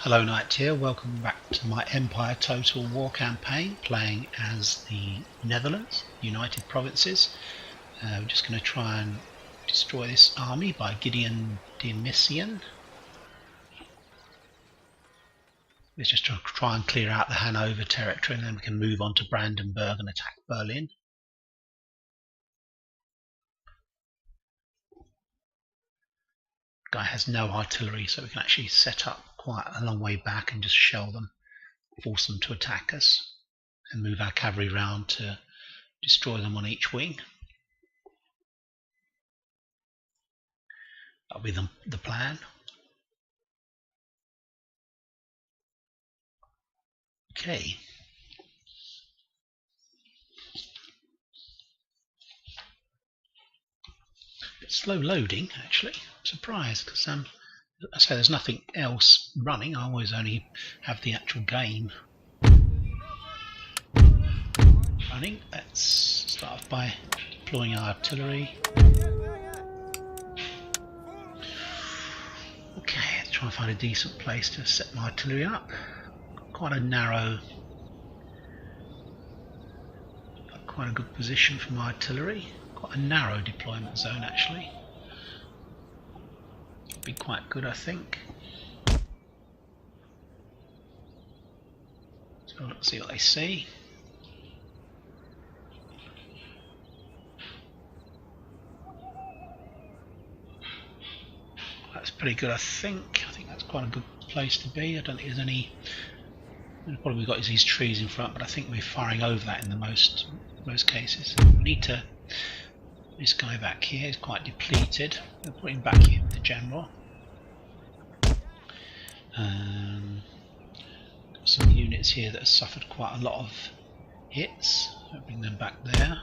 Hello Knight here, welcome back to my Empire Total War campaign, playing as the Netherlands, United Provinces. We're just going to try and destroy this army by Gideon Demisian. Let's just try and clear out the Hanover territory, and then we can move on to Brandenburg and attack Berlin. Guy has no artillery, so we can actually set up quite a long way back and just shell them, force them to attack us, and move our cavalry round to destroy them on each wing. That'll be the plan. Okay. It's slow loading, actually. I'm surprised because I say there's nothing else running. I always only have the actual game running. Let's start off by deploying our artillery. Okay, let's try and find a decent place to set my artillery up. Quite a good position for my artillery. Quite a narrow deployment zone, actually. Be quite good, I think. So let's see what they see. That's pretty good, I think. I think that's quite a good place to be. I don't think there's any. The problem we've got is these trees in front, but I think we're firing over that in the most cases. We need to. This guy back here is quite depleted. We'll put him back here with the general. Got some units here that have suffered quite a lot of hits. I'll bring them back there.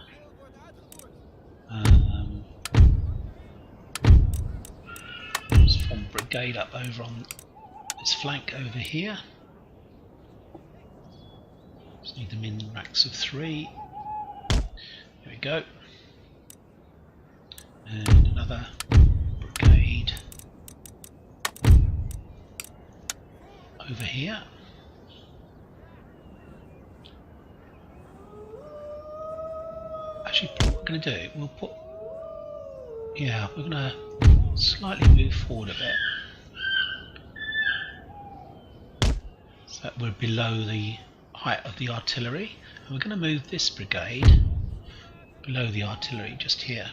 Let's form a brigade up over on this flank over here. Just need them in racks of 3. There we go. And another brigade over here. Actually, what we're going to do, we're going to slightly move forward a bit so that we're below the height of the artillery, and we're going to move this brigade below the artillery just here.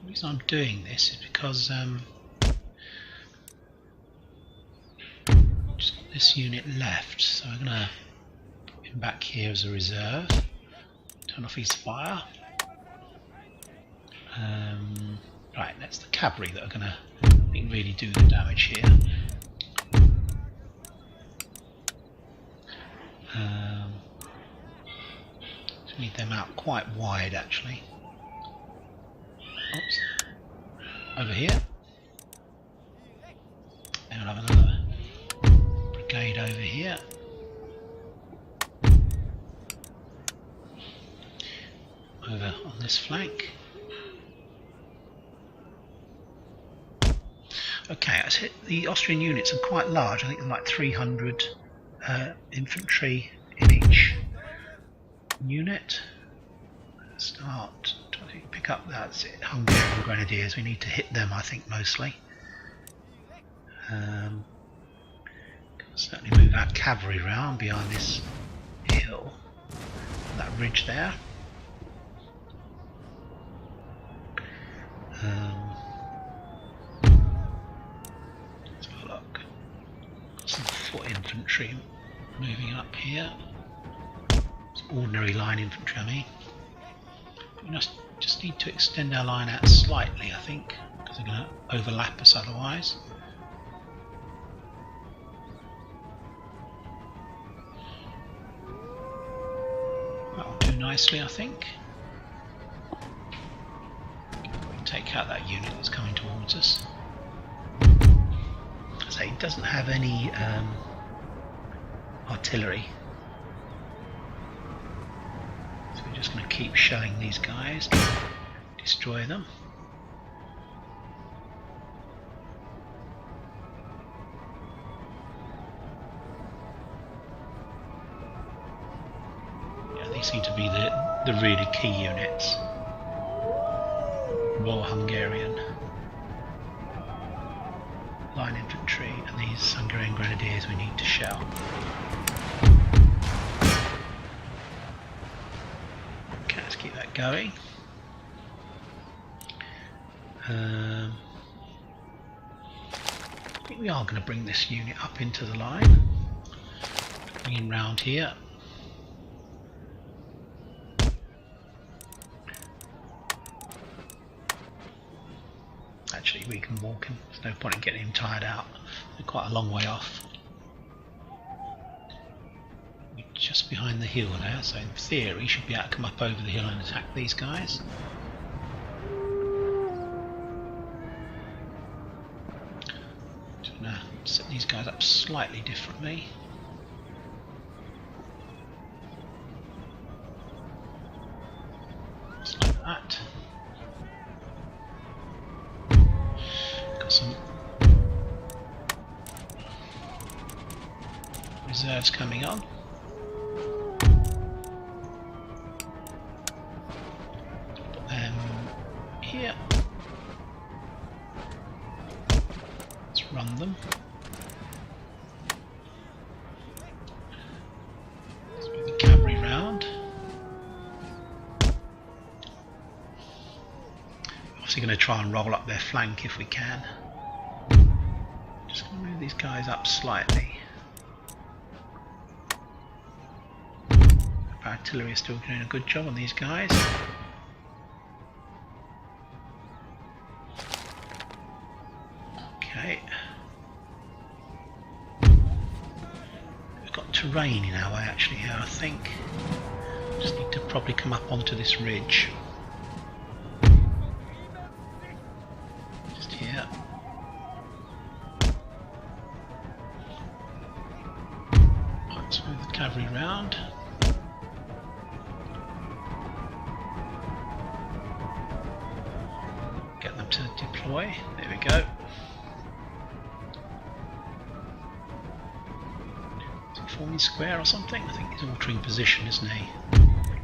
The reason I'm doing this is because just got this unit left, so I'm going to put him back here as a reserve, turn off his fire. Right, that's the cavalry that are going to, I think, really do the damage here. So we need them out quite wide, actually. Oops. Over here. And I'll have another brigade over here. Over on this flank. Okay, the Austrian units are quite large. I think there's like 300 infantry in each unit. Let's start. Pick up that's it. Hungarian Grenadiers. We need to hit them, I think, mostly. Certainly move our cavalry round behind this hill, that ridge there. Let's have a look. Got some foot infantry moving up here. It's ordinary line infantry, I mean. We just need to extend our line out slightly, I think, because they're going to overlap us otherwise. That'll do nicely, I think. We can take out that unit that's coming towards us. So it doesn't have any artillery. We're just going to keep shelling these guys to destroy them. These seem to be the really key units. Royal Hungarian Line Infantry, and these Hungarian Grenadiers we need to shell. Okay, let's keep that going. I think we are going to bring this unit up into the line. Bring him round here. Actually, we can walk him. There's no point in getting him tired out. We're quite a long way off. We're just behind the hill there, so in theory, he should be able to come up over the hill and attack these guys. Just gonna set these guys up slightly differently. Just like that. Some reserves coming on. Put them here. Let's run them. Let's move the cavalry round. Obviously going to try and roll up their flank if we can. Just going to move these guys up slightly. Our artillery is still doing a good job on these guys. Okay. We've got terrain in our way actually here, I think. Just need to probably come up onto this ridge. Just here. Let's move the cavalry round. Get them to deploy. There we go. Is he forming square or something? I think he's altering position, isn't he?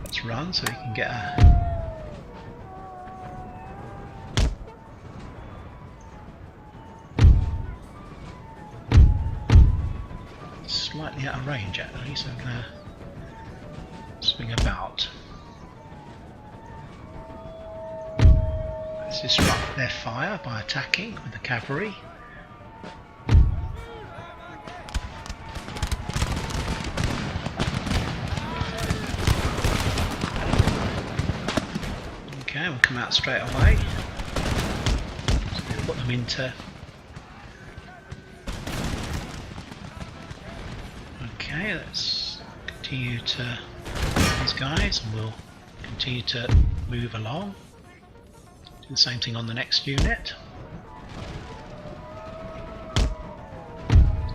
Let's run so we can get a slightly out of range actually, so I'm going to swing about. Let's disrupt their fire by attacking with the cavalry. Okay, we'll come out straight away. So we'll put them into. Okay, let's continue to these guys, and we'll continue to move along. Do the same thing on the next unit.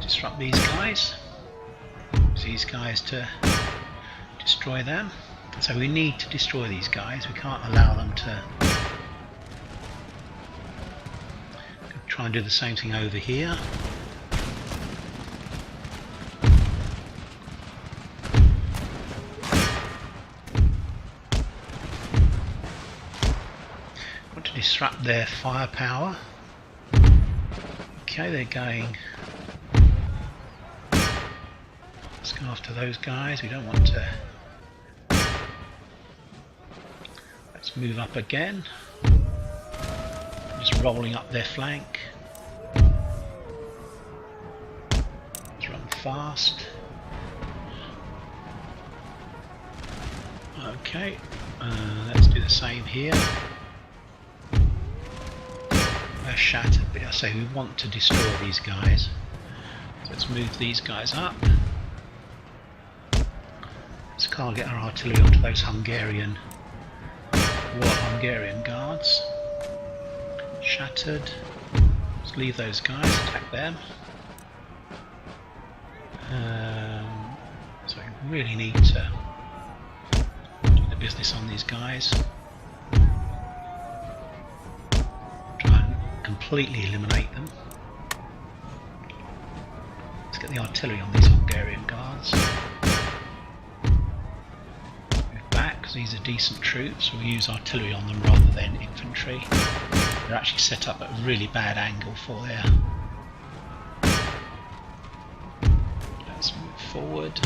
Disrupt these guys. Use these guys to destroy them. So we need to destroy these guys. We can't allow them to try and do the same thing over here. Disrupt their firepower. Okay, they're going. Let's go after those guys. We don't want to. Let's move up again. Just rolling up their flank. Let's run fast. Okay, let's do the same here. They're shattered, but I say we want to destroy these guys. So let's move these guys up. Let's can't get our artillery onto those Hungarian guards. Shattered. Let's leave those guys, attack them. So we really need to do the business on these guys. Completely eliminate them. Let's get the artillery on these Hungarian guards. Move because these are decent troops. We'll use artillery on them rather than infantry. They're actually set up at a really bad angle for their... Let's move forward.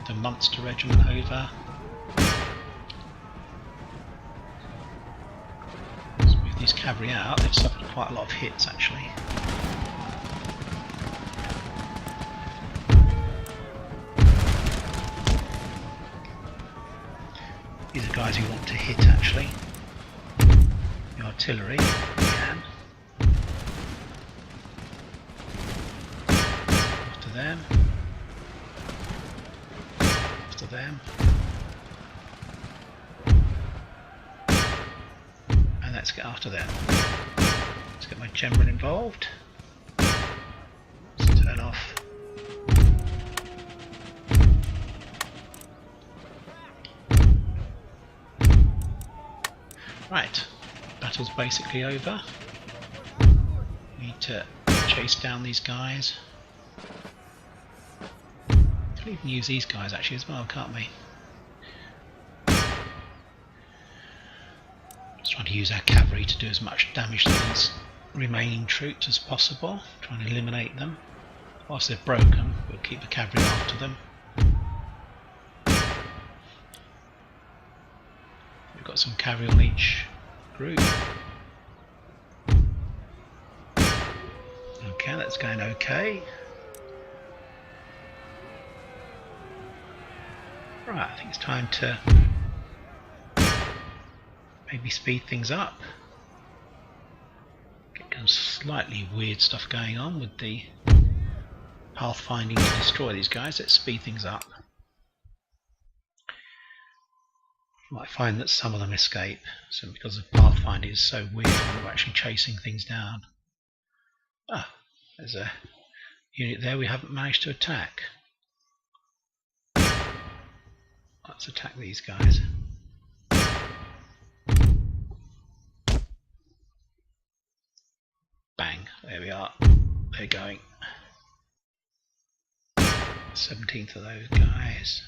The Munster Regiment over. Let's move these cavalry out. They've suffered quite a lot of hits actually. These are guys who want to hit actually. The artillery, can. After them. After them. And let's get after them. Let's get my general involved. Let's turn off. Right, battle's basically over. We need to chase down these guys. We can even use these guys actually as well, can't we? Just trying to use our cavalry to do as much damage to these remaining troops as possible. Trying to eliminate them. Whilst they're broken, we'll keep the cavalry after them. We've got some cavalry on each group. Okay, that's going okay. Right, I think it's time to maybe speed things up. Get some slightly weird stuff going on with the pathfinding to destroy these guys. Let's speed things up. You might find that some of them escape, so because the pathfinding is so weird when we're actually chasing things down. Ah, there's a unit there we haven't managed to attack. Let's attack these guys. Bang, there we are. They're going. 17th of those guys.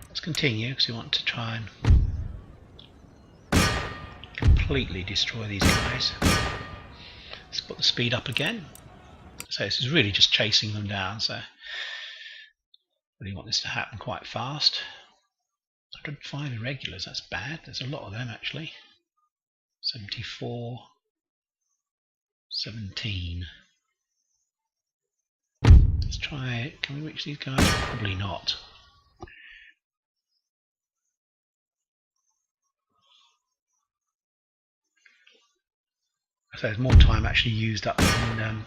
Let's continue because we want to try and completely destroy these guys. Let's put the speed up again. So this is really just chasing them down, so really want this to happen quite fast. 105 irregulars, that's bad. There's a lot of them actually. 74, 17. Let's try, can we reach these guys? Probably not. So there's more time actually used up in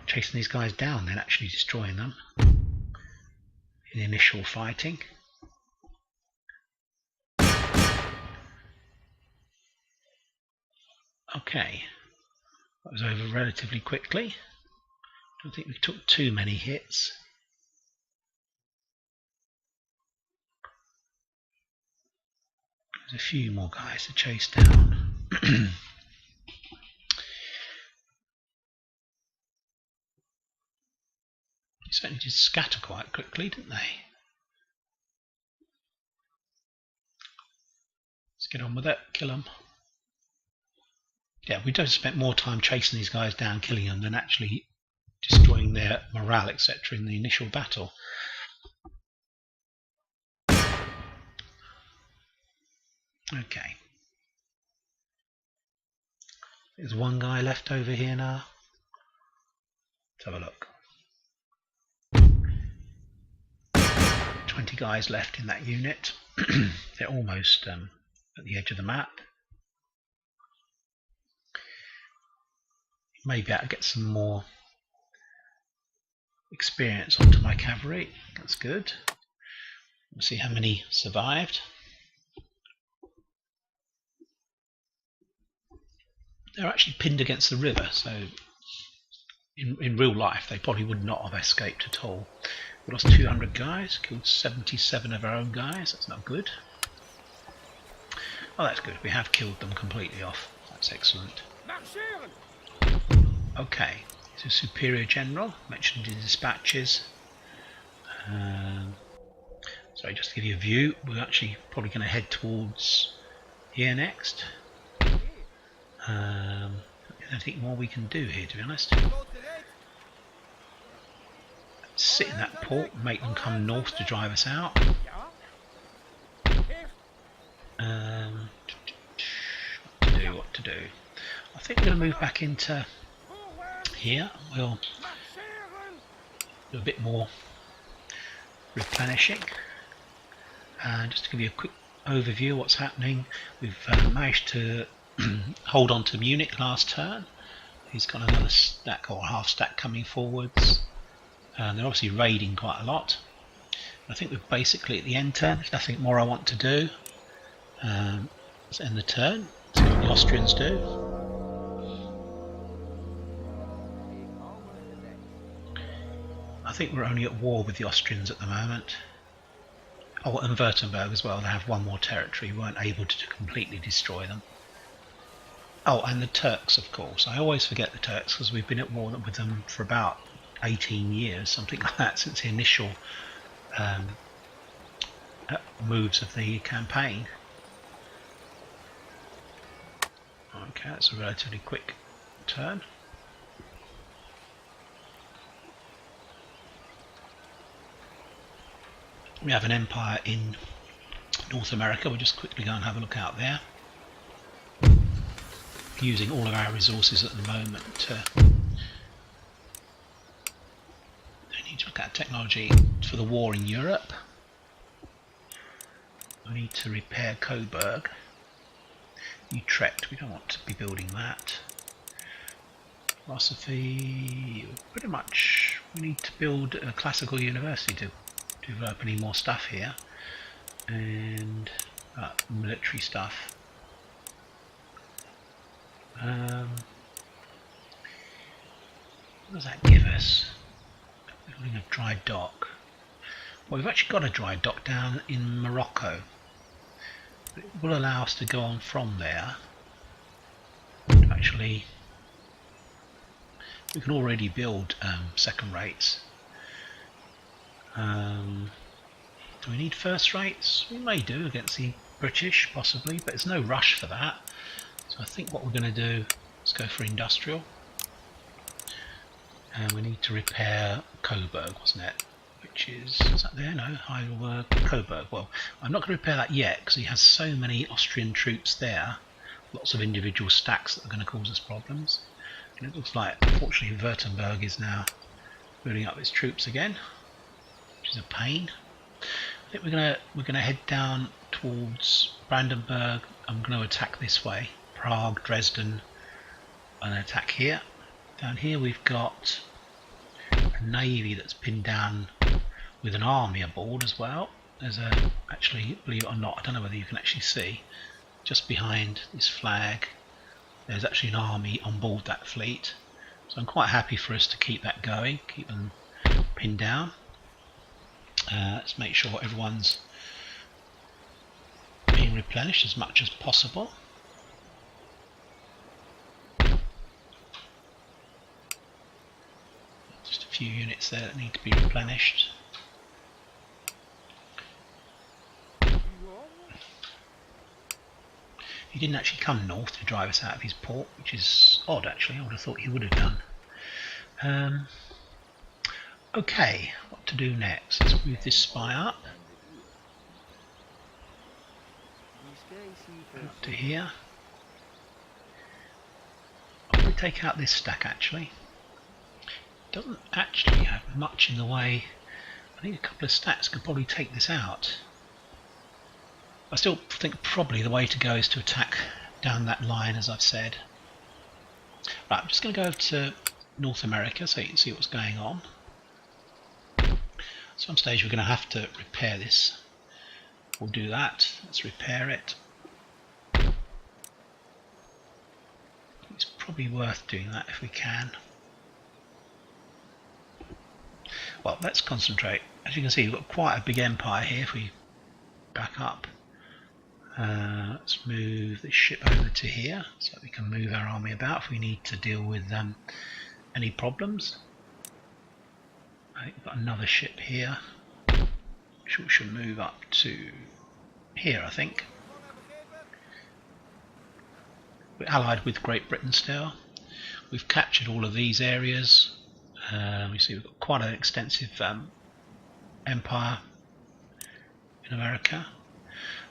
chasing these guys down than actually destroying them in the initial fighting. Okay, that was over relatively quickly. Don't think we took too many hits. There's a few more guys to chase down. They certainly did scatter quite quickly, didn't they? Let's get on with it, kill them. Yeah, we don't spend more time chasing these guys down, killing them, than actually destroying their morale, etc. in the initial battle. Okay. There's one guy left over here now. Let's have a look. 20 guys left in that unit. They're almost at the edge of the map. Maybe I'll get some more experience onto my cavalry. That's good. We'll see how many survived. They're actually pinned against the river, so in real life they probably would not have escaped at all. We lost 200 guys, killed 77 of our own guys. That's not good. Oh, that's good. We have killed them completely off. That's excellent. Okay, so Superior General mentioned in dispatches. Sorry, just to give you a view, we're actually probably going to head towards here next. There's anything more we can do here, to be honest. Sit in that port, make them come north to drive us out. What to do? I think we're going to move back into here. We'll do a bit more replenishing. Just to give you a quick overview of what's happening, we've managed to hold on to Munich last turn. He's got another stack or half stack coming forwards. They're obviously raiding quite a lot. I think we're basically at the end turn. There's nothing more I want to do. Let's end the turn. See what the Austrians do. I think we're only at war with the Austrians at the moment. Oh, and Württemberg as well. They have one more territory. We weren't able to completely destroy them. Oh, and the Turks, of course. I always forget the Turks because we've been at war with them for about 18 years, something like that, since the initial moves of the campaign. Okay, that's a relatively quick turn. We have an empire in North America. We'll just quickly go and have a look out there. Using all of our resources at the moment. We need to look at technology for the war in Europe. We need to repair Coburg. Utrecht, we don't want to be building that. Philosophy, pretty much we need to build a classical university to develop any more stuff here. And military stuff. What does that give us? Building a dry dock. Well, we've actually got a dry dock down in Morocco. It will allow us to go on from there. Actually, we can already build second rates. Do we need first rates? We may do against the British, possibly, but there's no rush for that. So I think what we're going to do is go for industrial. And we need to repair Coburg, wasn't it? Which is that there? No, Heidelberg, Coburg. Well, I'm not going to repair that yet because he has so many Austrian troops there. Lots of individual stacks that are going to cause us problems. And it looks like, unfortunately, Württemberg is now building up its troops again, which is a pain. I think we're gonna head down towards Brandenburg. I'm going to attack this way. Prague, Dresden, and an attack here. Down here we've got a navy that's pinned down with an army aboard as well. There's actually, believe it or not, I don't know whether you can actually see, just behind this flag, there's actually an army on board that fleet. So I'm quite happy for us to keep that going, keep them pinned down. Let's make sure everyone's being replenished as much as possible. Just a few units there that need to be replenished. He didn't actually come north to drive us out of his port, which is odd actually. I would have thought he would have done. Okay, what to do next? Let's move this spy up. Up to here. I'll probably take out this stack actually. Doesn't actually have much in the way. I think a couple of stacks could probably take this out. I still think probably the way to go is to attack down that line, as I've said. Right, I'm just going to go over to North America so you can see what's going on. At some stage we're going to have to repair this. We'll do that. Let's repair it. It's probably worth doing that if we can. Well, let's concentrate. As you can see, we've got quite a big empire here if we back up. Let's move this ship over to here so we can move our army about if we need to deal with any problems. I think we've got another ship here. we should move up to here, I think. We're allied with Great Britain still. We've captured all of these areas. You see we've got quite an extensive empire in America.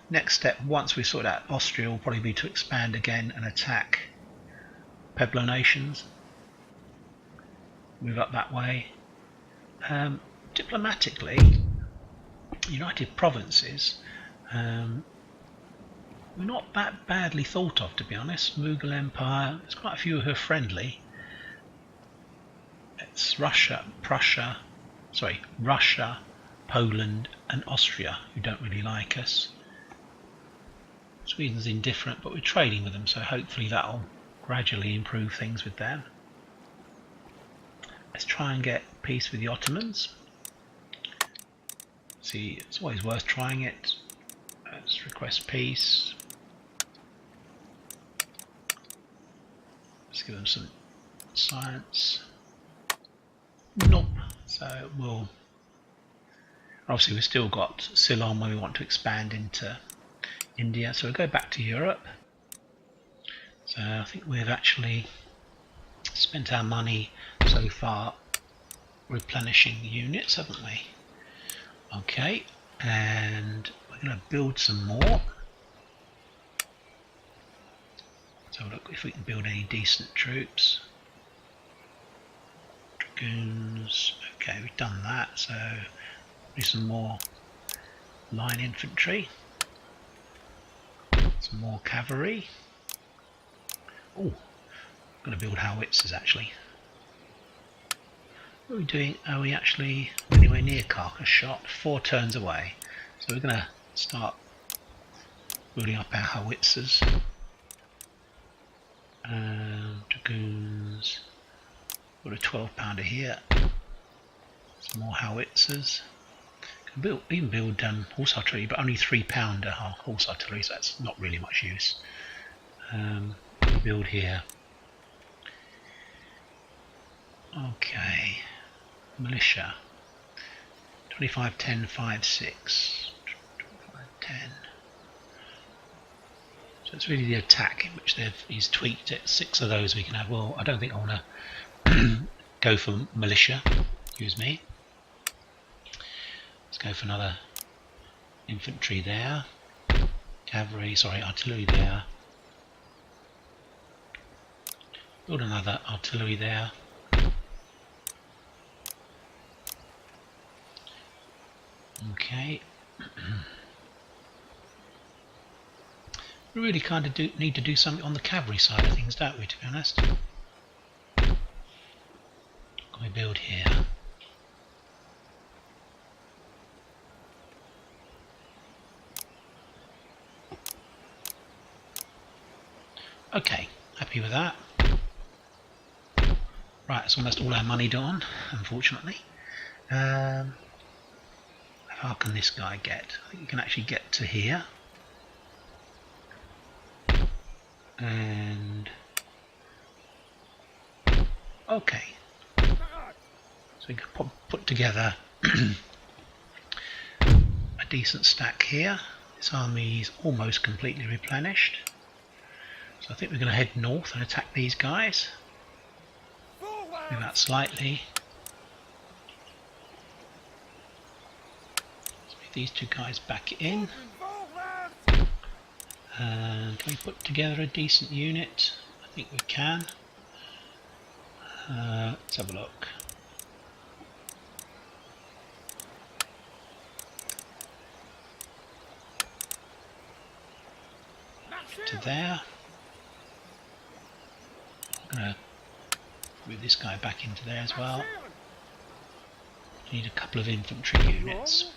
Next step, once we've sorted out Austria, will probably be to expand again and attack Pueblo nations. Move up that way. Diplomatically, United Provinces, we're not that badly thought of, to be honest. Mughal Empire, there's quite a few who are friendly. It's Russia, Poland and Austria who don't really like us. Sweden's indifferent, but we're trading with them, so hopefully that'll gradually improve things with them. Let's try and get peace with the Ottomans. See, it's always worth trying it. Let's request peace. Let's give them some science. Nope. So we'll. Obviously, we've still got Ceylon where we want to expand into India. So we'll go back to Europe. So I think we've actually spent our money so far replenishing units, haven't we? Okay, and we're going to build some more. So look if we can build any decent troops. Dragoons. Okay, we've done that. So need some more line infantry. Some more cavalry. Oh, I'm going to build howitzers actually. What are we doing? Are we actually anywhere near Carcass Shot? 4 turns away. So we're going to start building up our howitzers. Dragoons. Got a 12-pounder here. Some more howitzers. Can even build horse artillery, but only 3-pounder horse artillery, so that's not really much use. Build here. Okay. Militia. 25, 10, 5, 6. 25, 10. So it's really the attack in which he's tweaked it. 6 of those we can have. Well, I don't think I want to go for militia. Excuse me. Let's go for another infantry there. Cavalry, sorry, artillery there. Build another artillery there. Okay. We really kind of need to do something on the cavalry side of things, don't we, to be honest? Can we build here? Okay, happy with that. Right, it's almost all our money gone, unfortunately. How far can this guy get? I think you can actually get to here. And okay, so we can put together a decent stack here. This army is almost completely replenished, so I think we're going to head north and attack these guys. Move out slightly. Let's move these 2 guys back in. And can we put together a decent unit? I think we can. Let's have a look. To there. I'm going to move this guy back into there as well. Need a couple of infantry units.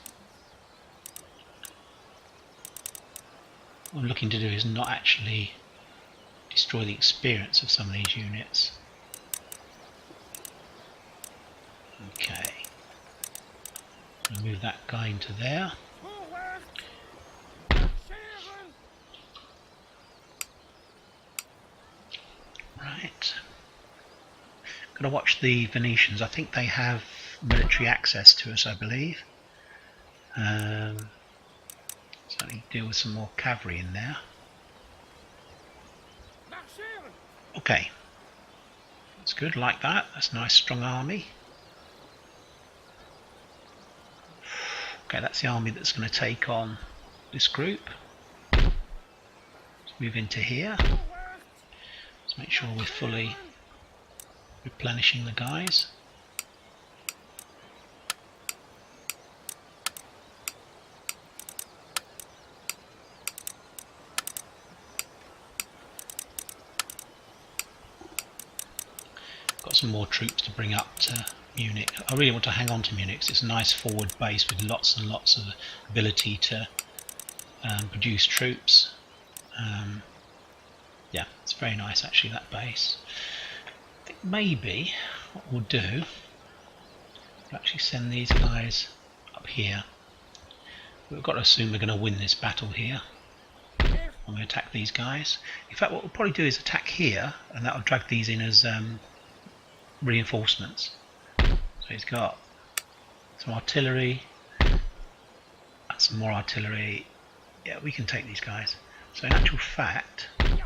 What I'm looking to do is not actually destroy the experience of some of these units. Okay. I'll move that guy into there. Right. Got to watch the Venetians. I think they have military access to us, I believe. Certainly deal with some more cavalry in there. Okay, that's good, like that. That's a nice strong army. Okay, that's the army that's going to take on this group. Let's move into here. Let's make sure we're fully replenishing the guys. Got some more troops to bring up to Munich. I really want to hang on to Munich because it's a nice forward base with lots and lots of ability to produce troops. Yeah, it's very nice actually, that base. I think maybe what we'll do, we'll actually send these guys up here. We've got to assume we're going to win this battle here. I'm going to attack these guys. In fact, what we'll probably do is attack here, and that'll drag these in as reinforcements. So he's got some artillery, and some more artillery. Yeah, we can take these guys. So in actual fact, what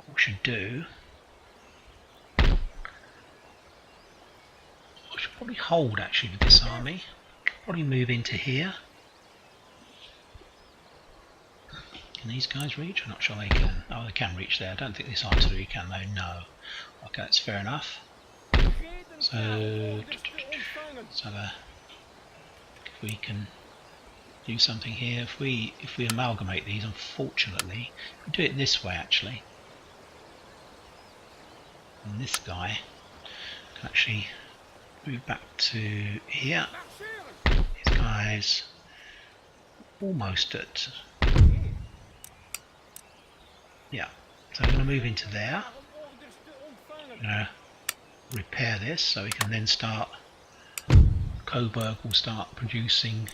we should do, I should probably hold actually with this army. Probably move into here. Can these guys reach? I'm not sure they can. Oh, they can reach there. I don't think this artillery can though. No. Okay, that's fair enough. So let's have a, if we can do something here. If we amalgamate these, unfortunately, if we do it this way actually, and this guy can actually move back to here. These guys almost at, yeah. So I'm going to move into there. I'm going to repair this so we can then start. Coburg will start producing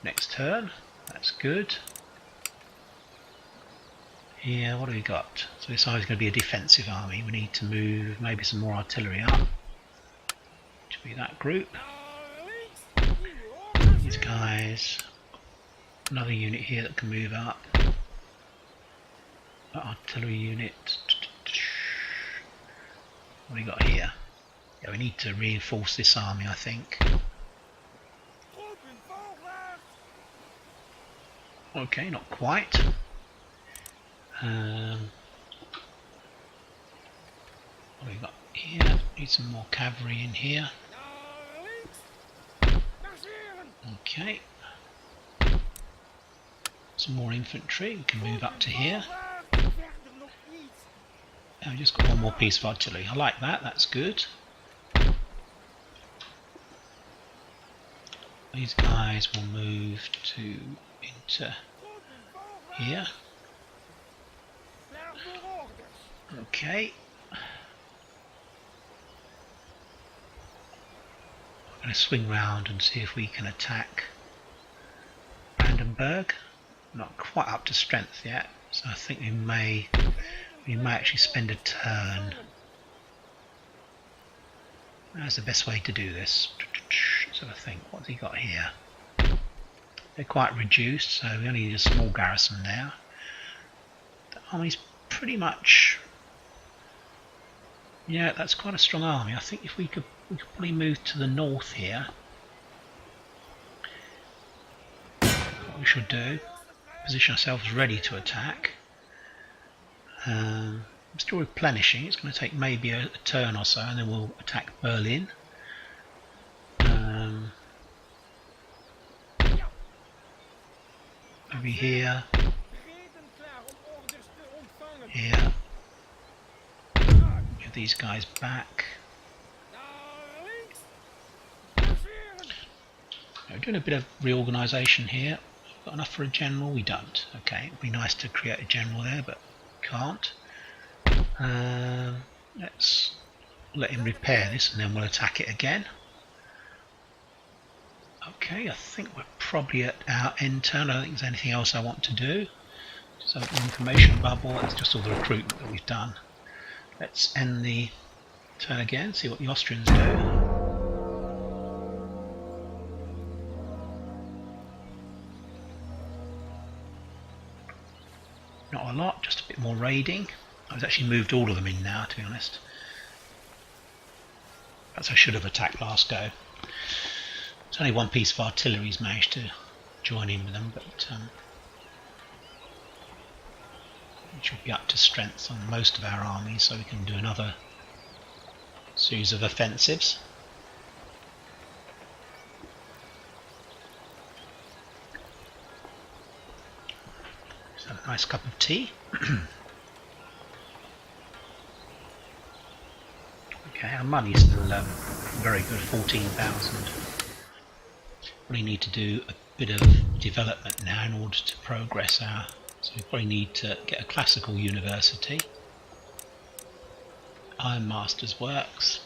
next turn. That's good. Here, what do we got? So this is going to be a defensive army. We need to move maybe some more artillery up. Should be that group. These guys. Another unit here that can move up. That artillery unit. What do we got here? Yeah, we need to reinforce this army, I think. Okay, not quite. What have we got here? Need some more cavalry in here. Okay. Some more infantry. We can move up to here. And we've just got one more piece of artillery. I like that. That's good. These guys will move into here. Okay. I'm going to swing round and see if we can attack Brandenburg. Not quite up to strength yet, so I think we may actually spend a turn. That's the best way to do this. So I think, what's he got here? They're quite reduced, so we only need a small garrison there. The army's pretty much, yeah, that's quite a strong army. I think if we could probably move to the north here. What we should do, position ourselves ready to attack. I'm still replenishing. It's going to take maybe a turn or so, and then we'll attack Berlin. Over here. Here. Get these guys back. We're doing a bit of reorganisation here. Got enough for a general? We don't. Okay, it'd be nice to create a general there, but can't. Let's let him repair this and then we'll attack it again. Okay, I think we're probably at our end turn. I don't think there's anything else I want to do. Just open the information bubble. That's just all the recruitment that we've done. Let's end the turn again, see what the Austrians do. a lot, just a bit more raiding. I've actually moved all of them in now, to be honest. Perhaps I should have attacked last go. It's only one piece of artillery's managed to join in with them, but we should be up to strength on most of our armies, so we can do another series of offensives. So a nice cup of tea. Okay, our money's still very good, 14,000. We need to do a bit of development now in order to progress our. So we probably need to get a classical university. Ironmaster's works.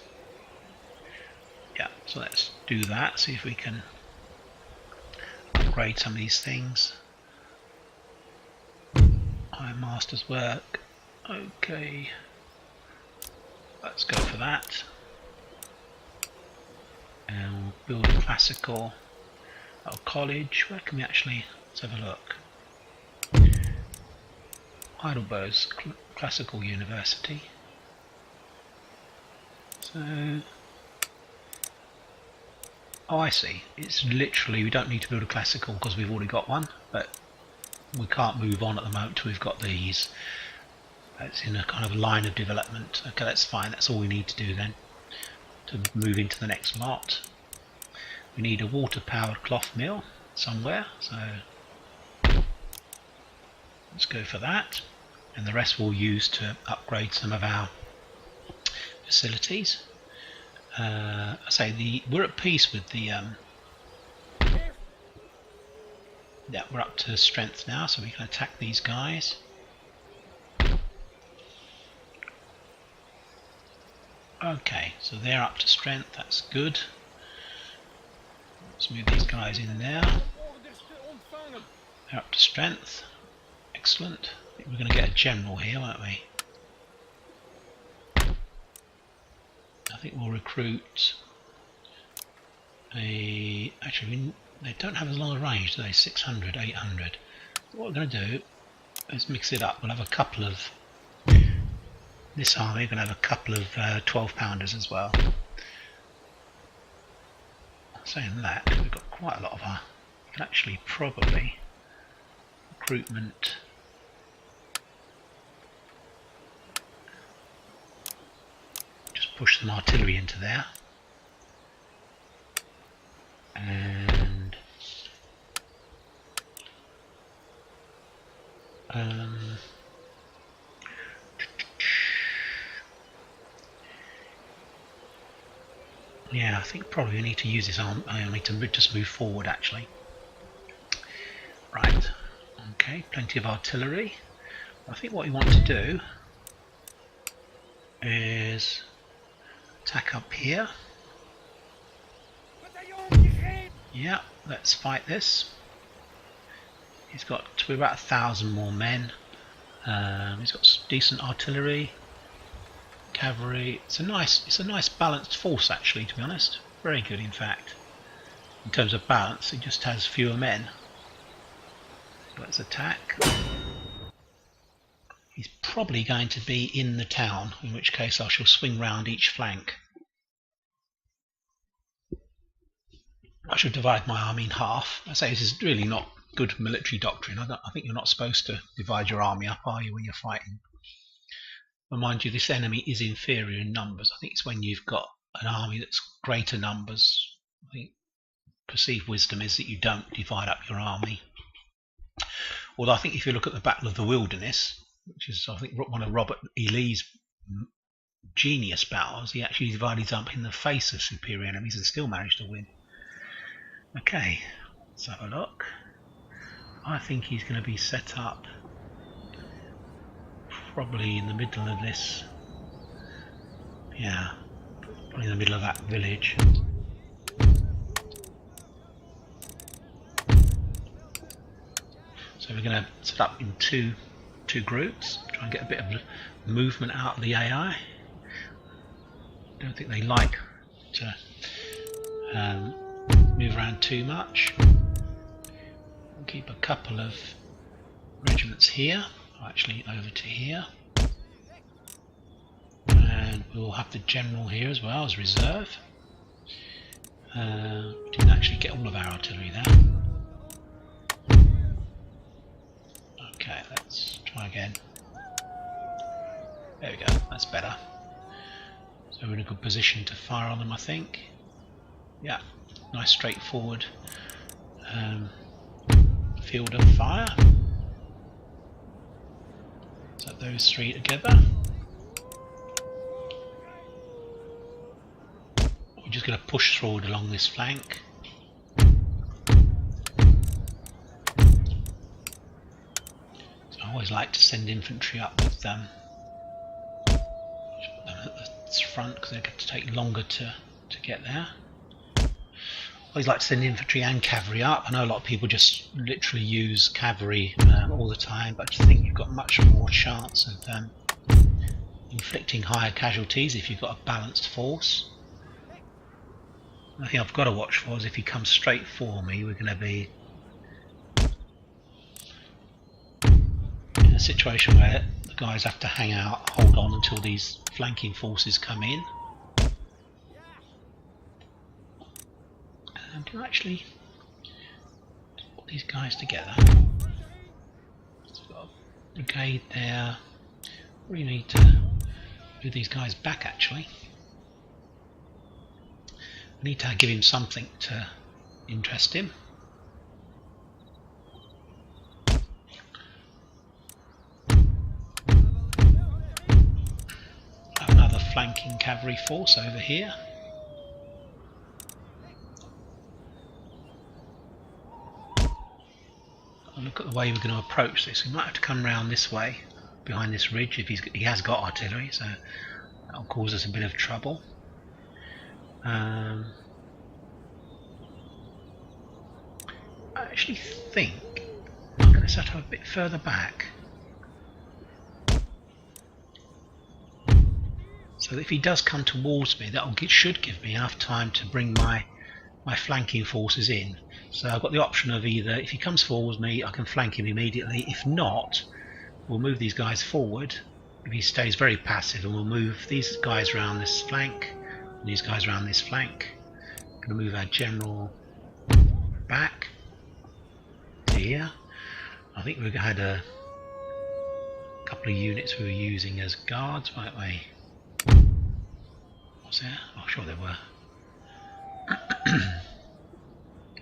Yeah, so let's do that. See if we can upgrade some of these things. Ironmaster's work. Okay. Let's go for that. And we'll build a classical college. Where can we actually, let's have a look. Heidelberg's classical university. So, oh, I see. It's literally, we don't need to build a classical because we've already got one, but we can't move on at the moment till we've got these. That's in a kind of line of development. Okay, that's fine. That's all we need to do then to move into the next lot. We need a water-powered cloth mill somewhere, so let's go for that. And the rest we'll use to upgrade some of our facilities. I say we're at peace with the. Yeah, we're up to strength now, so we can attack these guys. Okay, so they're up to strength, that's good. Let's move these guys in there. They're up to strength. Excellent. I think we're going to get a general here, won't we? I think we'll recruit a... Actually, they don't have as long a range, do they? 600, 800. What we're going to do is mix it up. We'll have a couple of... This army, we're going to have a couple of 12-pounders as well. Saying that, we've got quite a lot of our... We can actually probably... Recruitment... Just push some artillery into there. And... yeah, I think probably we need to use this army to just move forward actually. Right, okay, plenty of artillery. I think what we want to do is attack up here. Yeah, let's fight this. He's got about 1,000 more men. He's got decent artillery. Cavalry. It's a nice balanced force actually, to be honest. Very good in fact. In terms of balance, it just has fewer men. Let's attack. He's probably going to be in the town, in which case I shall swing round each flank. I should divide my army in half. I say this is really not good military doctrine. I think you're not supposed to divide your army up, are you, when you're fighting? But mind you, this enemy is inferior in numbers. I think it's when you've got an army that's greater numbers. I think perceived wisdom is that you don't divide up your army. Although I think if you look at the Battle of the Wilderness, which is I think one of Robert E. Lee's genius battles, he actually divided his army in the face of superior enemies and still managed to win. Okay, let's have a look. I think he's going to be set up probably in the middle of this. Yeah, probably in the middle of that village. So we're going to set up in two groups, try and get a bit of movement out of the AI. Don't think they like to move around too much. We'll keep a couple of regiments here. Actually, over to here. And we'll have the general here as well as reserve. We didn't actually get all of our artillery there. Okay, let's try again. There we go, that's better. So we're in a good position to fire on them, I think. Yeah, nice straightforward field of fire. So those three together. We're just going to push forward along this flank. So I always like to send infantry up with them. At the front because they're going to take longer to get there. I always like to send infantry and cavalry up. I know a lot of people just literally use cavalry all the time, but I just think you've got much more chance of inflicting higher casualties if you've got a balanced force. The thing I've got to watch for is if he comes straight for me, we're going to be in a situation where the guys have to hang out, hold on until these flanking forces come in. And to actually put these guys together. So we've got a brigade there. We need to move these guys back actually. We need to give him something to interest him. Another flanking cavalry force over here. Look at the way we're going to approach this. We might have to come round this way behind this ridge if he has got artillery, so that'll cause us a bit of trouble. I actually think I'm going to set up a bit further back, so that if he does come towards me, that should give me enough time to bring my flanking forces in. So I've got the option of either, if he comes forward me, I can flank him immediately. If not, we'll move these guys forward if he stays very passive, and we'll move these guys around this flank and these guys around this flank. I'm going to move our general back to here. I think we had a couple of units we were using as guards, weren't we? Was there? Oh, sure there were.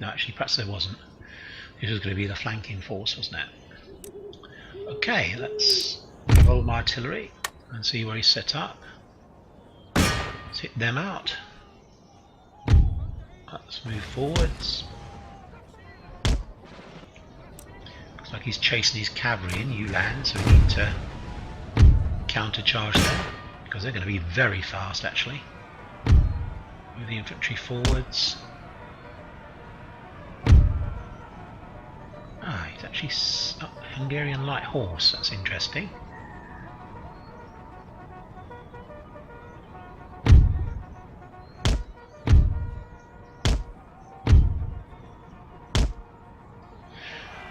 No, actually, perhaps there wasn't. This was going to be the flanking force, wasn't it? Okay, let's roll my artillery and see where he's set up. Let's hit them out. Let's move forwards. Looks like he's chasing his cavalry in Ulan, so we need to countercharge them because they're going to be very fast actually. Move the infantry forwards. Ah, he's actually Hungarian light horse, that's interesting.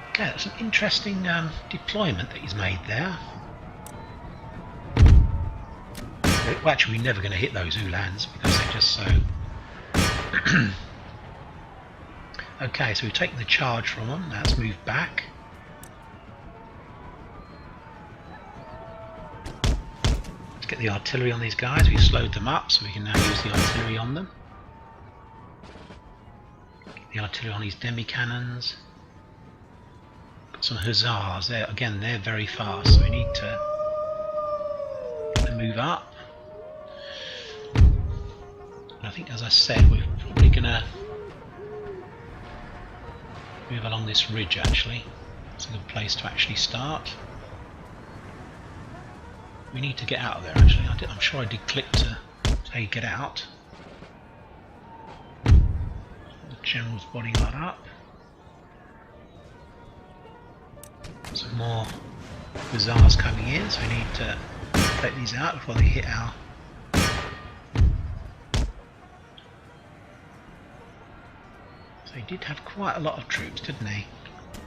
Okay, that's an interesting deployment that he's made there. Well, actually, we're never going to hit those Ulans because they're just so... Okay, so we've taken the charge from them. Now let's move back. Let's get the artillery on these guys. We've slowed them up, so we can now use the artillery on them. Get the artillery on these demi-cannons. Got some hussars there. Again, they're very fast, so we need to get them move up. And I think, as I said, we're probably going to move along this ridge actually. It's a good place to actually start. We need to get out of there actually. I'm sure I did click to say get out. The general's bodyguard up. Some more hussars coming in, so we need to take these out before they hit our... So he did have quite a lot of troops, didn't he?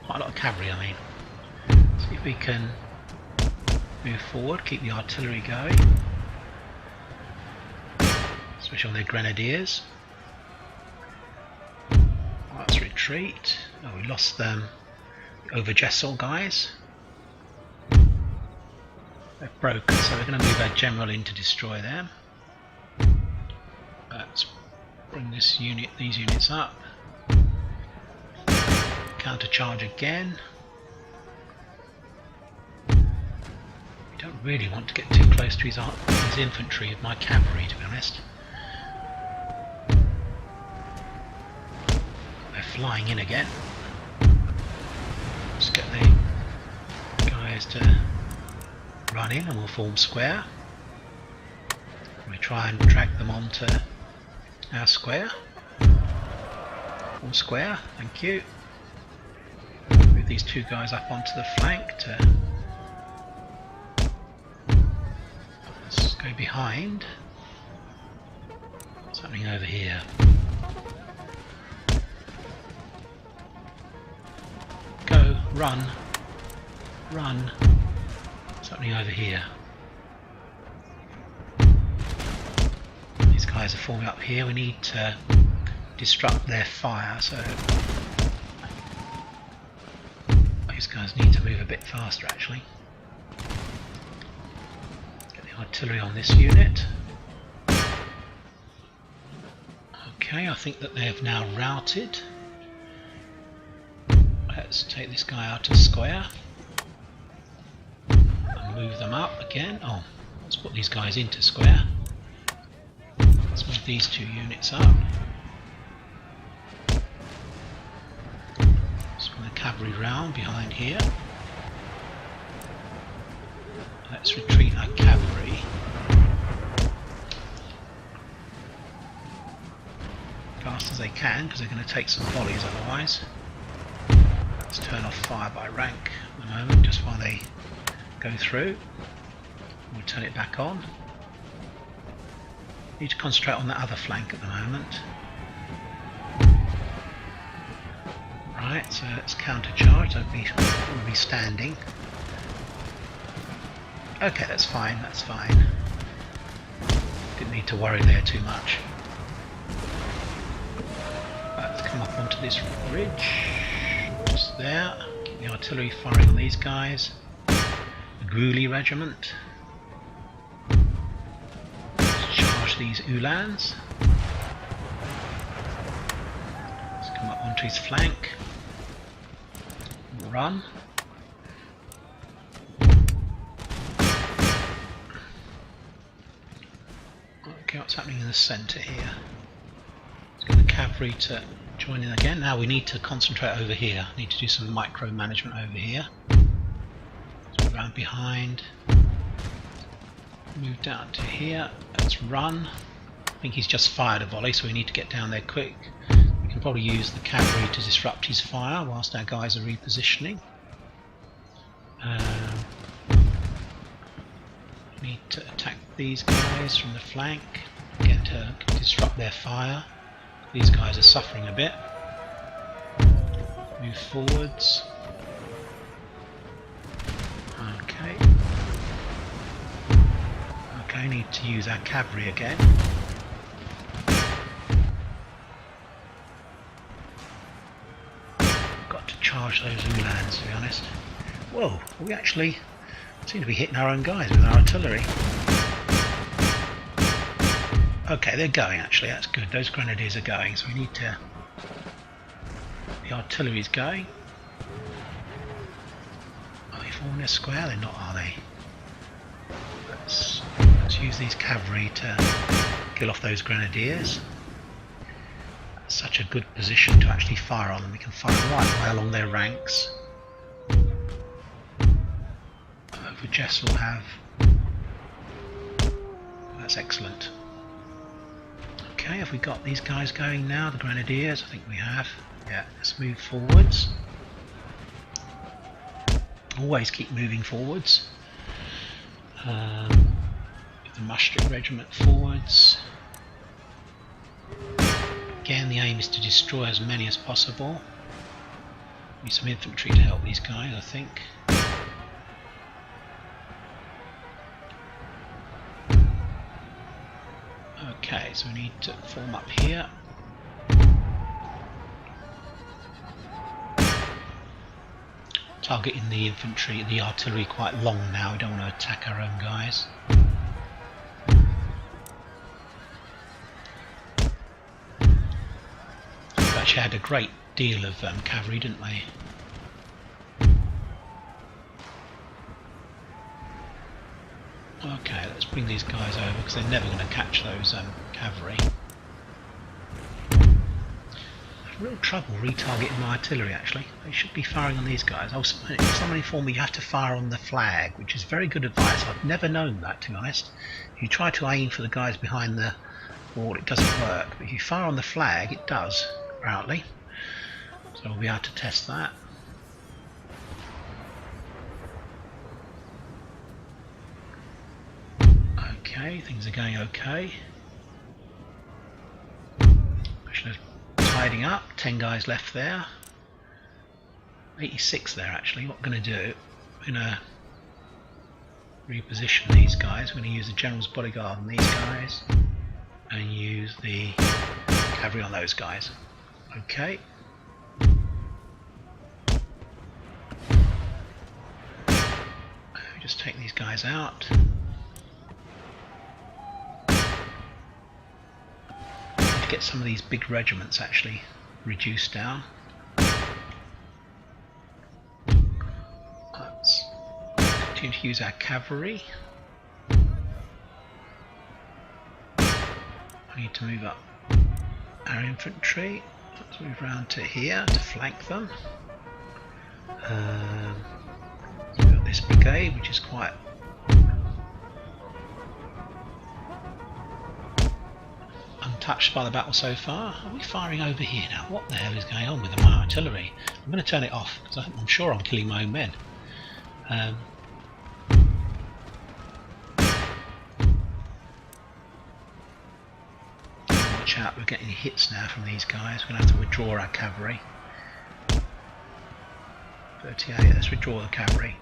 Quite a lot of cavalry, I mean. See if we can Move forward, keep the artillery going. Especially on their grenadiers. Let's retreat. Oh, we lost them. Over Jessel guys. They're broken, so we're going to move our general in to destroy them. Let's bring these units up. Counter charge again. We don't really want to get too close to his infantry of my cavalry, to be honest. They're flying in again. Let's get the guys to run in and we'll form square. We try and drag them onto our square. Form square, thank you. Move these two guys up onto the flank to... Let's go behind. What's happening over here? Go, run, run. What's happening over here? These guys are forming up here. We need to disrupt their fire, so these guys need to move a bit faster actually. Get the artillery on this unit. Okay, I think that they have now routed. Let's take this guy out of square and move them up again. Oh, let's put these guys into square. Let's move these two units up. Let's bring the cavalry round behind here. Let's retreat our cavalry. Fast as they can, because they're going to take some volleys otherwise. Let's turn off fire by rank at the moment, just while they go through. We'll turn it back on. Need to concentrate on the other flank at the moment. Right, so let's counter charge. Don't be standing. Okay, that's fine. That's fine. Didn't need to worry there too much. Let's come up onto this ridge. Just there. Keep the artillery firing on these guys. The Gruely regiment. These Uhlans. Let's come up onto his flank. Run. Okay, what's happening in the centre here? Let's get the cavalry to join in again. Now we need to concentrate over here. Need to do some micromanagement over here. Let's move around behind. Move down to here. Let's run. I think he's just fired a volley, so we need to get down there quick. We can probably use the cavalry to disrupt his fire whilst our guys are repositioning. Need to attack these guys from the flank. Get to disrupt their fire. These guys are suffering a bit. Move forwards. Okay. I need to use our cavalry again. Got to charge those Uhlans, to be honest. Whoa, we actually seem to be hitting our own guys with our artillery. Okay, they're going actually, that's good. Those grenadiers are going, so we need to... The artillery's going. Are they forming a square? They're not, are they? Let's use these cavalry to kill off those grenadiers. That's such a good position to actually fire on them. We can fire right way along their ranks. Over Jess will have... That's excellent. Okay, have we got these guys going now? The grenadiers? I think we have. Yeah, let's move forwards. Always keep moving forwards. The Maastricht regiment forwards. Again, the aim is to destroy as many as possible. Need some infantry to help these guys, I think. Okay, so we need to form up here. Targeting the infantry, the artillery quite long now. We don't want to attack our own guys. They actually had a great deal of cavalry, didn't they? Okay, let's bring these guys over because they're never going to catch those cavalry. Real trouble retargeting my artillery actually. They should be firing on these guys. Someone informed me you have to fire on the flag, which is very good advice. I've never known that, to be honest. If you try to aim for the guys behind the wall, it doesn't work. But if you fire on the flag, it does, apparently. So we'll be able to test that. Okay, things are going okay. Tidying up, 10 guys left there. 86 there actually. What I'm going to do, I'm going to reposition these guys. I'm going to use the General's Bodyguard on these guys and use the cavalry on those guys. Okay. Just take these guys out. Get some of these big regiments actually reduced down. Let's continue to use our cavalry. I need to move up our infantry. Let's move around to here to flank them. We've got this brigade, which is quite untouched by the battle so far. Are we firing over here now? What the hell is going on with my artillery? I'm going to turn it off because I'm sure I'm killing my own men. Watch out, we're getting hits now from these guys. We're going to have to withdraw our cavalry. 38, let's withdraw the cavalry.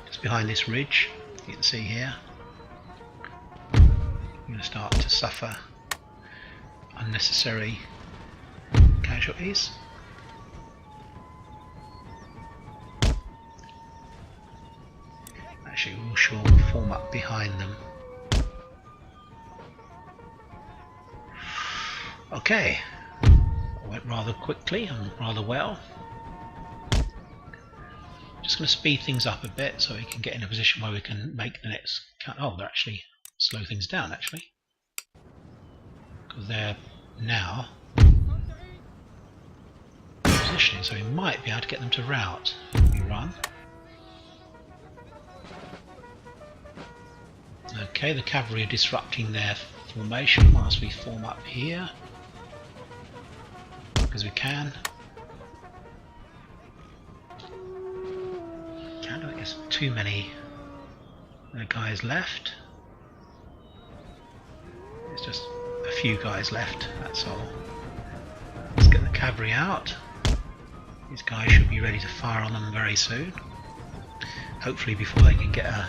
Just behind this ridge, you can see here. We're going to start to suffer unnecessary casualties. Actually, we shall form up behind them. Okay, went rather quickly and rather well. Just going to speed things up a bit so we can get in a position where we can make the next count. Oh, they're actually slow things down actually. Because they're now positioning, so we might be able to get them to rout if we run. Okay, the cavalry are disrupting their formation whilst we form up here because we can. I don't think there's too many guys left. It's just a few guys left, that's all. Let's get the cavalry out. These guys should be ready to fire on them very soon. Hopefully before they can get a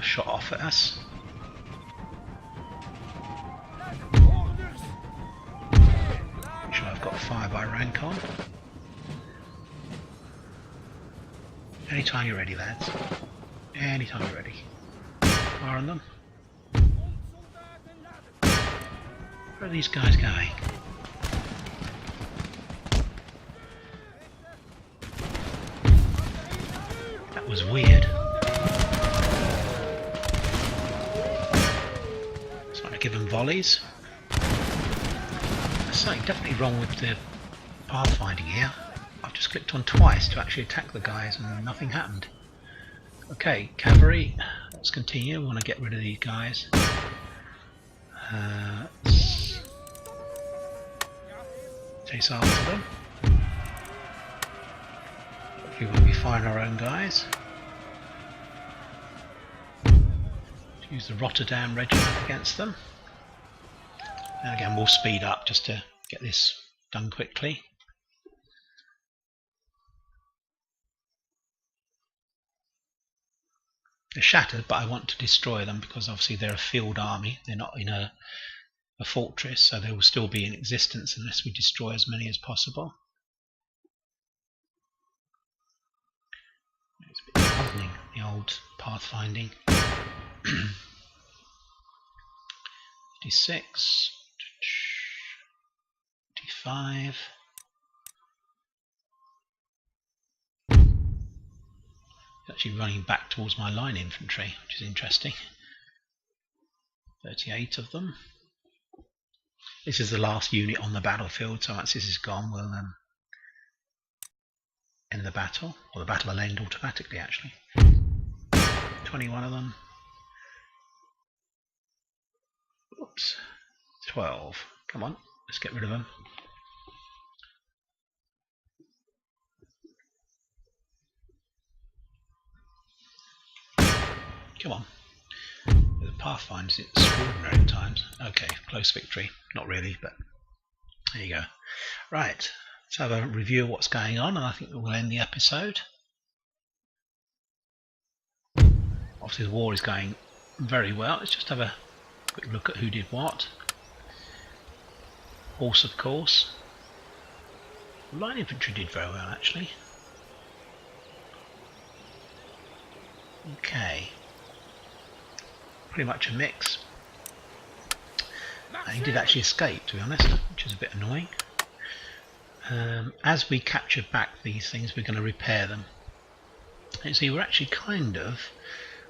shot off at us. Make sure I've got fire by rank on. Anytime you're ready, lads. Anytime you're ready. Fire on them. Where are these guys going? That was weird. It's like to give them volleys. There's something definitely wrong with the pathfinding here. I've just clicked on twice to actually attack the guys and nothing happened. Okay, cavalry, let's continue. We want to get rid of these guys. Chase after them. Hopefully we'll be firing our own guys. Use the Rotterdam regiment against them. And again we'll speed up just to get this done quickly. They're shattered, but I want to destroy them because obviously they're a field army. They're not in a fortress, so they will still be in existence unless we destroy as many as possible. It's a bit puzzling, the old pathfinding. 56, 55. It's actually running back towards my line infantry, which is interesting. 38 of them. This is the last unit on the battlefield, so once this is gone, we'll end the battle, or the battle will end automatically actually. 21 of them. Oops. 12. Come on, let's get rid of them. Come on. The Pathfinder is extraordinary at times. Okay, close victory. Not really, but there you go. Right, let's have a review of what's going on, and I think we'll end the episode. Obviously the war is going very well. Let's just have a quick look at who did what. Horse, of course. Line infantry did very well actually. Okay. Pretty much a mix. He did actually escape, to be honest, which is a bit annoying. As we capture back these things, we're going to repair them. And see, we're actually kind of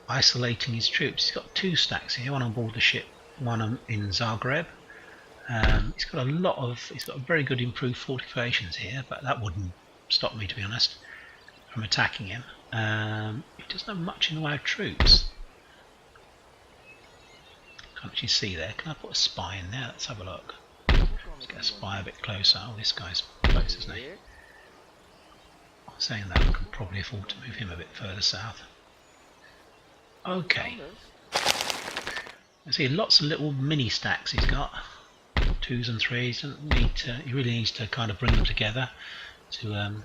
isolating his troops. He's got 2 stacks here, one on board the ship, one in Zagreb. He's got very good improved fortifications here, but that wouldn't stop me, to be honest, from attacking him. He doesn't have much in the way of troops. Can't actually see there. Can I put a spy in there? Let's have a look. Let's get a spy a bit closer. Oh, this guy's close, isn't he? Saying that, I can probably afford to move him a bit further south. Okay. I see lots of little mini stacks he's got. 2s and 3s. He really needs to kind of bring them together to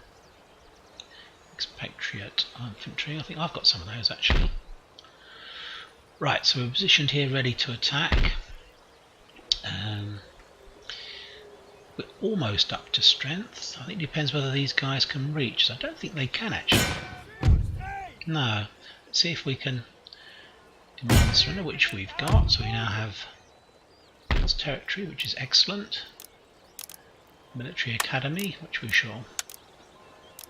expatriate infantry. I think I've got some of those actually. Right, so we're positioned here ready to attack. We're almost up to strength. I think it depends whether these guys can reach. So I don't think they can actually. No. Let's see if we can demand surrender, which we've got. So we now have this territory, which is excellent. Military academy, which we shall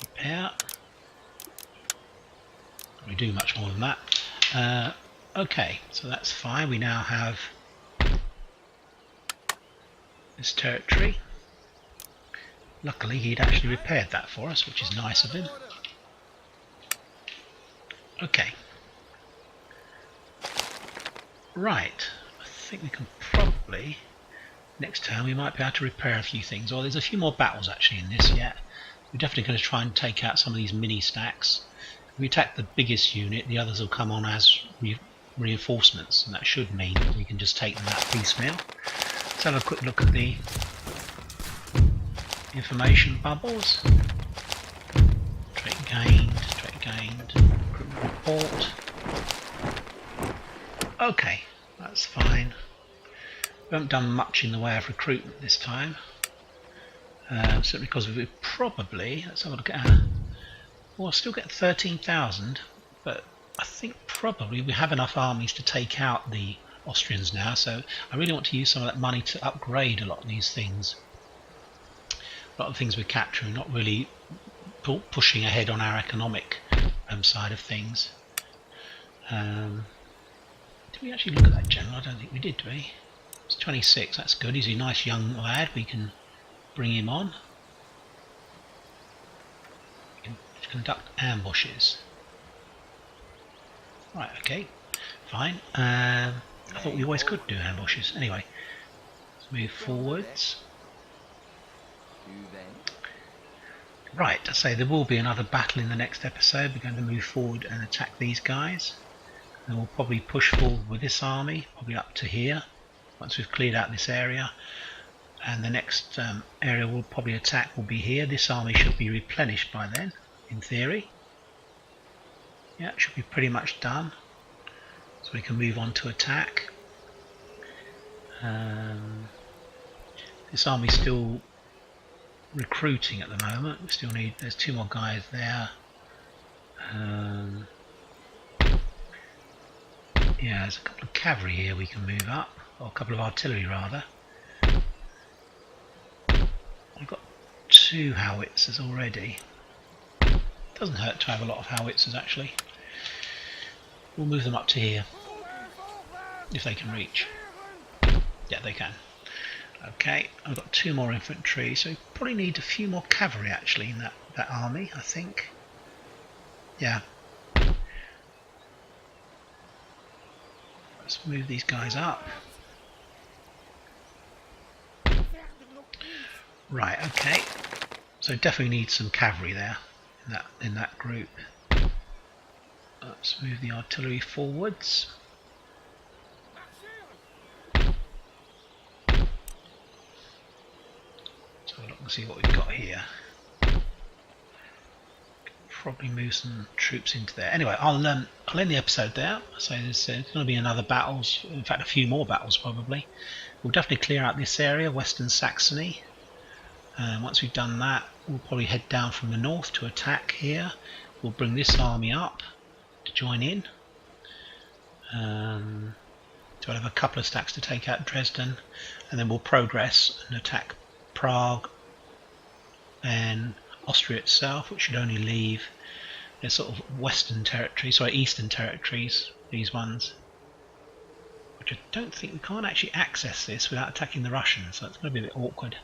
repair. We do much more than that. Okay, so that's fine. We now have this territory. Luckily he'd actually repaired that for us, which is nice of him. Okay. Right, I think we can probably, next turn we might be able to repair a few things. Or there's a few more battles actually in this yet. We're definitely going to try and take out some of these mini stacks. If we attack the biggest unit, the others will come on as reinforcements, and that should mean that we can just take them out piecemeal. Let's have a quick look at the information bubbles. Trait gained, recruitment report. Okay, that's fine. We haven't done much in the way of recruitment this time. Simply because we probably, let's have a look at our, we'll still get 13,000, but I think probably we have enough armies to take out the Austrians now, so I really want to use some of that money to upgrade a lot of these things. A lot of things we're capturing, not really pushing ahead on our economic side of things. Did we actually look at that general? I don't think we did, did we? It's 26, that's good. He's a nice young lad, we can bring him on. We can conduct ambushes. Right, okay, fine. I thought we always could do ambushes. Anyway, let's move forwards. Right, I say there will be another battle in the next episode. We're going to move forward and attack these guys. And we'll probably push forward with this army, probably up to here, once we've cleared out this area. And the next area we'll probably attack will be here. This army should be replenished by then, in theory. Yeah, it should be pretty much done. so we can move on to attack. This army's still recruiting at the moment. We still need, there's 2 more guys there. Yeah, there's a couple of cavalry here we can move up, or a couple of artillery rather. I've got 2 howitzers already. Doesn't hurt to have a lot of howitzers actually. We'll move them up to here, if they can reach. Yeah, they can. Okay, I've got 2 more infantry, so we probably need a few more cavalry actually in that army, I think. Yeah. Let's move these guys up. Right, okay. So definitely need some cavalry there in that group. Let's move the artillery forwards. So look and see what we've got here. Probably move some troops into there. Anyway, I'll end the episode there. So there's going to be another battles, in fact a few more battles probably. We'll definitely clear out this area, Western Saxony. Once we've done that, we'll probably head down from the north to attack here. We'll bring this army up to join in. So I'll have a couple of stacks to take out Dresden, and then we'll progress and attack Prague and Austria itself, which should only leave their sort of western territories, sorry, eastern territories, these ones. Which I don't think, we can't actually access this without attacking the Russians, so it's going to be a bit awkward.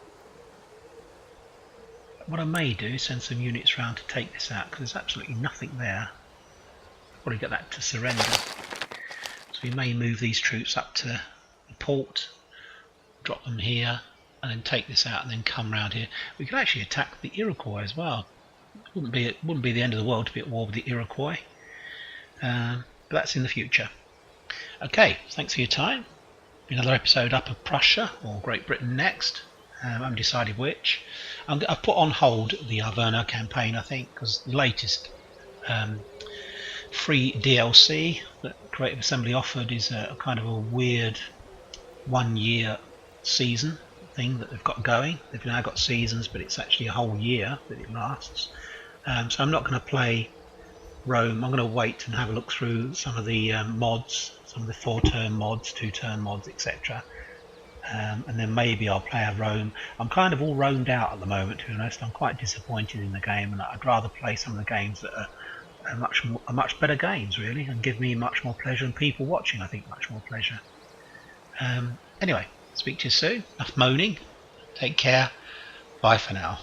What I may do is send some units around to take this out, because there's absolutely nothing there. I'll probably get that to surrender. So we may move these troops up to the port, drop them here, and then take this out and then come round here. We could actually attack the Iroquois as well. It wouldn't be the end of the world to be at war with the Iroquois. But that's in the future. Okay, thanks for your time. Another episode up of Prussia, or Great Britain next. I haven't decided which. I've put on hold the Arverno campaign, I think, because the latest free DLC that Creative Assembly offered is a kind of a weird 1-year season thing that they've got going. They've now got seasons, but it's actually a whole year that it lasts. So I'm not going to play Rome. I'm going to wait and have a look through some of the mods, some of the 4-turn mods, 2-turn mods, etc. And then maybe I'll play a Rome. I'm kind of all roamed out at the moment, to be honest. I'm quite disappointed in the game, and I'd rather play some of the games that are much better games, really, and give me much more pleasure, and people watching, I think, much more pleasure. Anyway, speak to you soon. Enough moaning. Take care. Bye for now.